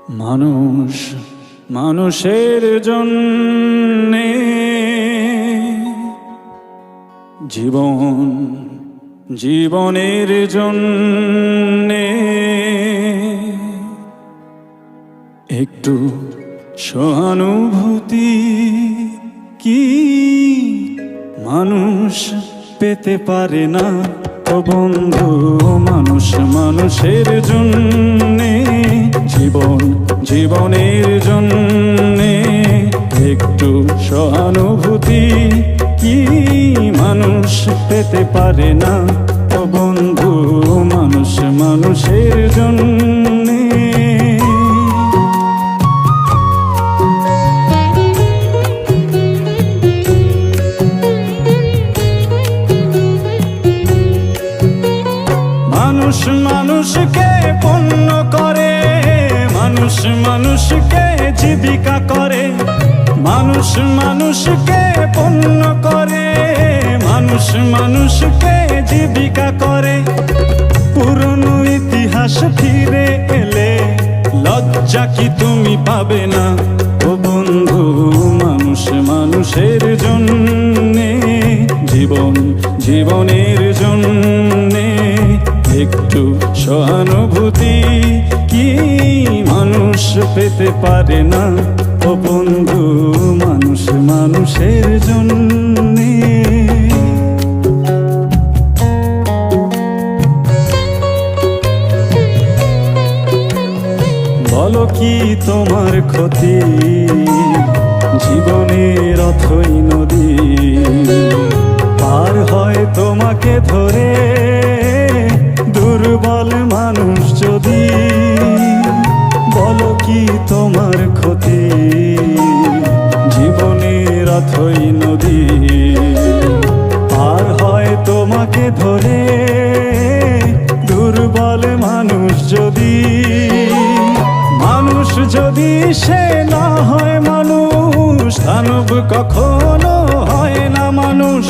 মানুষ মানুষের জন্যে জীবন জীবনের জন্যে একটু সহানুভূতি কি মানুষ পেতে পারে না? ও বন্ধু, মানুষ মানুষের জন্যে জীবন জীবনের জন্যে একটু সহানুভূতি কি মানুষ পেতে পারে না? ও বন্ধু, মানুষ মানুষের জন্যে মানুষ মানুষকে পণ্য করে, মানুষ মানুষকে জীবিকা করে, মানুষ মানুষকে পণ্য করে, মানুষ মানুষকে জীবিকা করে। পুরনো ইতিহাস ফিরে এলে লজ্জা কি তুমি পাবে না? ও বন্ধু, মানুষ মানুষের জন্যে জীবন জীবনের জন্যে একটু সহানুভূতি কি মানুষ পেতে পারে না? ও বন্ধু, মানুষ মানুষের জন্যে বলো কি তোমার ক্ষতি? জীবনের অথই নদী পার হয় তোমাকে ধরে দুর্বল মানুষ যদি। বলো কি তোমার ক্ষতি? জীবনের অথই নদী পার হয় তোমাকে ধরে দুর্বল মানুষ যদি। মানুষ যদি সে না হয় মানুষ, দানব কখনো হয় না মানুষ।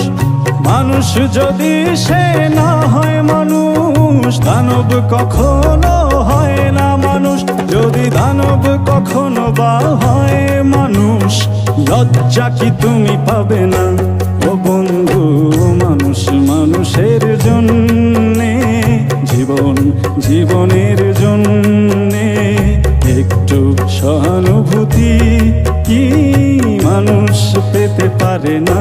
মানুষ যদি সে না হয় মানুষ, দানব কখনো হয় না মানুষ। যদি দানব কখনো বা হয় মানুষ, লজ্জা কি তুমি পাবে না? ও বন্ধু, মানুষ মানুষের জন্যে জীবন জীবনের জন্যে একটু সহানুভূতি কি মানুষ পেতে পারে না?